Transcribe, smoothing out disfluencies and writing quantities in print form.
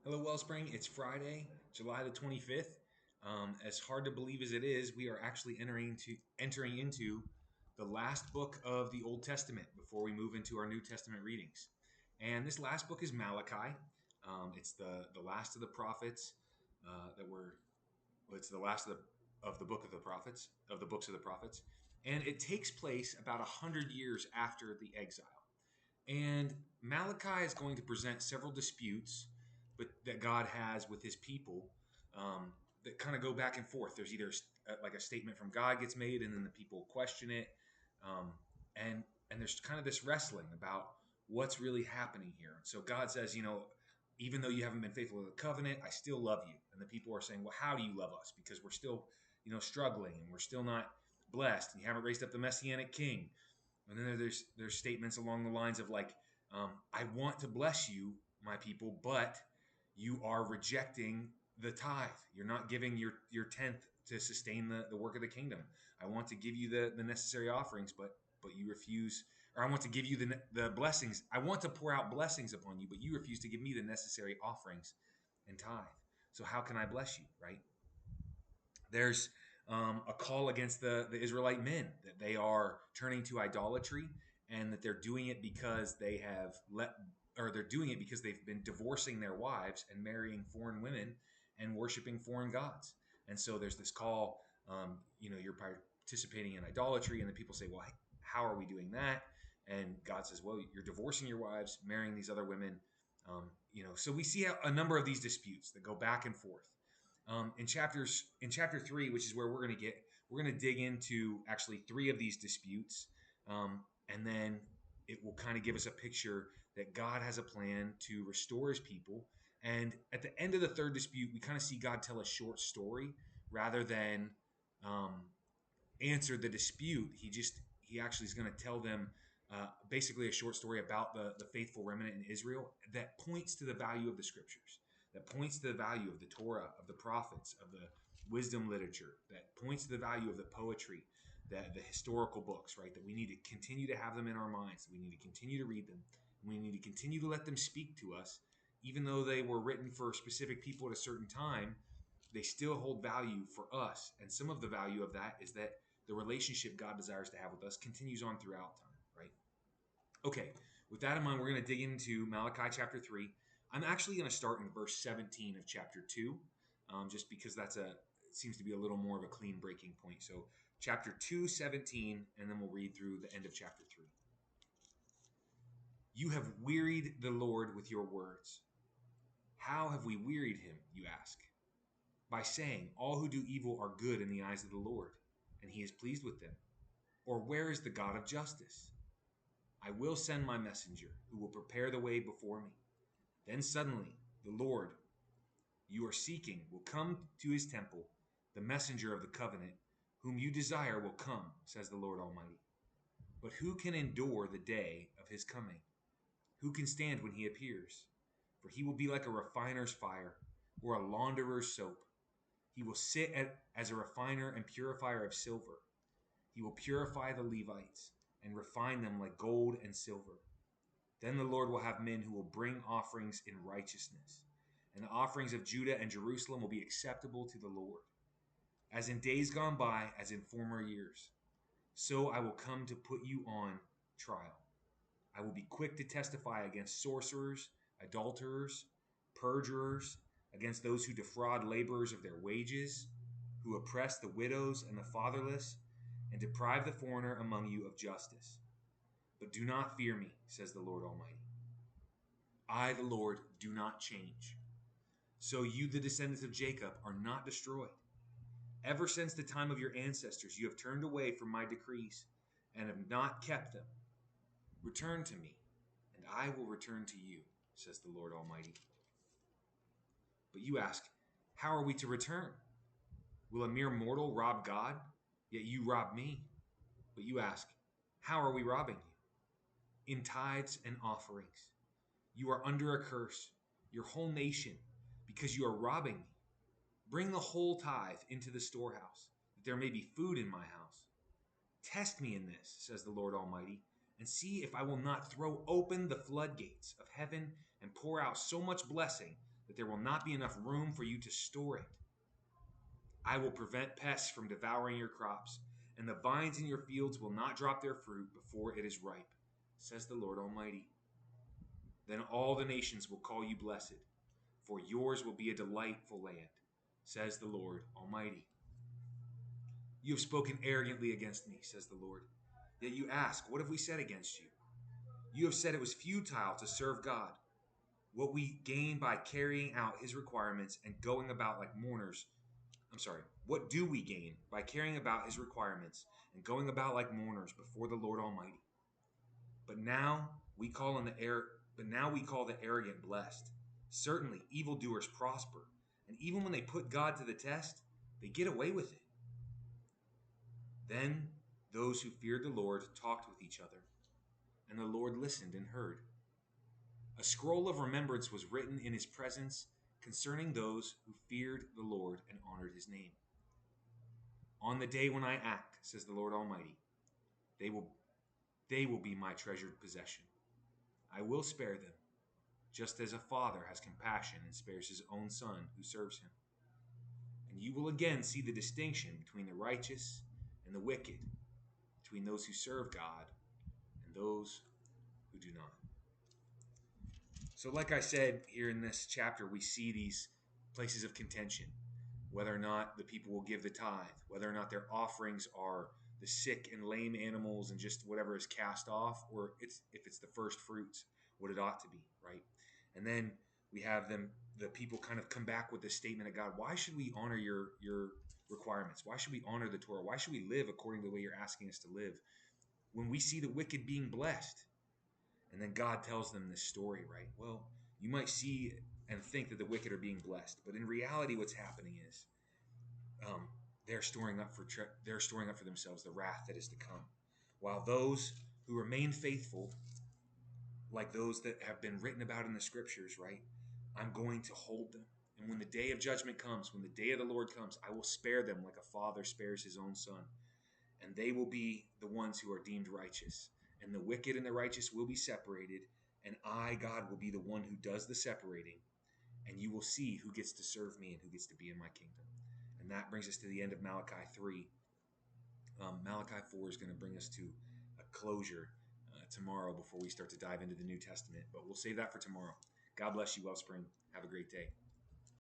Hello, Wellspring. It's Friday, July the 25th. As hard to believe as it is, we are actually entering into the last book of the Old Testament before we move into our New Testament readings. And this last book is Malachi. It's the last of the prophets that were. Well, it's the last of the book of the prophets of the books of the prophets, and it takes place about 100 years after the exile. And Malachi is going to present several disputes but that God has with his people that kind of go back and forth. There's either like a statement from God gets made and then the people question it. Um, and there's kind of this wrestling about what's really happening here. So God says, even though you haven't been faithful to the covenant, I still love you. And the people are saying, well, how do you love us? Because we're still, struggling and we're still not blessed and you haven't raised up the messianic king. And then there's statements along the lines of like, I want to bless you, my people, but you are rejecting the tithe. You're not giving your tenth to sustain the work of the kingdom. I want to give you the necessary offerings, but you refuse. Or I want to give you the blessings. I want to pour out blessings upon you, but you refuse to give me the necessary offerings and tithe. So how can I bless you, right? There's a call against the Israelite men that they are turning to idolatry and that they're doing it because they're doing it because they've been divorcing their wives and marrying foreign women and worshiping foreign gods. And so there's this call, you're participating in idolatry, and the people say, well, how are we doing that? And God says, well, you're divorcing your wives, marrying these other women. So we see a number of these disputes that go back and forth in chapter 3, which is where we're going to dig into actually three of these disputes, and then it will kind of give us a picture that God has a plan to restore his people. And at the end of the third dispute, we kind of see God tell a short story rather than um, answer the dispute. He actually is going to tell them basically a short story about the faithful remnant in Israel that points to the value of the scriptures, that points to the value of the Torah, of the prophets, of the wisdom literature, that points to the value of the poetry, the historical books, right? That we need to continue to have them in our minds, that we need to continue to read them, and we need to continue to let them speak to us, even though they were written for specific people at a certain time. They still hold value for us, and some of the value of that is that the relationship God desires to have with us continues on throughout time, right? Okay, with that in mind, we're going to dig into Malachi chapter 3. I'm actually going to start in verse 17 of chapter 2, just because it seems to be a little more of a clean breaking point. So chapter 2, 17, and then we'll read through the end of chapter 3. You have wearied the Lord with your words. How have we wearied him, you ask? By saying, all who do evil are good in the eyes of the Lord, and he is pleased with them. Or where is the God of justice? I will send my messenger, who will prepare the way before me. Then suddenly, the Lord you are seeking will come to his temple. The messenger of the covenant, whom you desire, will come, says the Lord Almighty. But who can endure the day of his coming? Who can stand when he appears? For he will be like a refiner's fire or a launderer's soap. He will sit as a refiner and purifier of silver. He will purify the Levites and refine them like gold and silver. Then the Lord will have men who will bring offerings in righteousness, and the offerings of Judah and Jerusalem will be acceptable to the Lord. As in days gone by, as in former years, so I will come to put you on trial. I will be quick to testify against sorcerers, adulterers, perjurers, against those who defraud laborers of their wages, who oppress the widows and the fatherless, and deprive the foreigner among you of justice. But do not fear me, says the Lord Almighty. I, the Lord, do not change. So you, the descendants of Jacob, are not destroyed. Ever since the time of your ancestors, you have turned away from my decrees and have not kept them. Return to me, and I will return to you, says the Lord Almighty. But you ask, how are we to return? Will a mere mortal rob God? Yet you rob me. But you ask, how are we robbing you? In tithes and offerings. You are under a curse, your whole nation, because you are robbing me. Bring the whole tithe into the storehouse, that there may be food in my house. Test me in this, says the Lord Almighty, and see if I will not throw open the floodgates of heaven and pour out so much blessing that there will not be enough room for you to store it. I will prevent pests from devouring your crops, and the vines in your fields will not drop their fruit before it is ripe, says the Lord Almighty. Then all the nations will call you blessed, for yours will be a delightful land, says the Lord Almighty. You have spoken arrogantly against me, says the Lord. Yet you ask, what have we said against you? You have said it was futile to serve God. What we gain by carrying out his requirements and going about like mourners. What do we gain by carrying about his requirements and going about like mourners before the Lord Almighty? But now we call the arrogant blessed. Certainly evildoers prosper, and even when they put God to the test, they get away with it. Then those who feared the Lord talked with each other, and the Lord listened and heard. A scroll of remembrance was written in his presence concerning those who feared the Lord and honored his name. On the day when I act, says the Lord Almighty, they will be my treasured possession. I will spare them, just as a father has compassion and spares his own son who serves him. And you will again see the distinction between the righteous and the wicked, between those who serve God and those who do not. So like I said, here in this chapter, we see these places of contention, whether or not the people will give the tithe, whether or not their offerings are the sick and lame animals and just whatever is cast off, or if it's the first fruits, what it ought to be, right? And then we have the people kind of come back with this statement of God, why should we honor your requirements? Why should we honor the Torah? Why should we live according to the way you're asking us to live when we see the wicked being blessed? And then God tells them this story, right? Well, you might see and think that the wicked are being blessed, but in reality, what's happening is they're storing up for themselves the wrath that is to come, while those who remain faithful, like those that have been written about in the scriptures, right? I'm going to hold them. And when the day of judgment comes, when the day of the Lord comes, I will spare them like a father spares his own son. And they will be the ones who are deemed righteous. And the wicked and the righteous will be separated. And I, God, will be the one who does the separating. And you will see who gets to serve me and who gets to be in my kingdom. And that brings us to the end of Malachi 3. Malachi 4 is going to bring us to a closure tomorrow before we start to dive into the New Testament. But we'll save that for tomorrow. God bless you, Wellspring. Have a great day.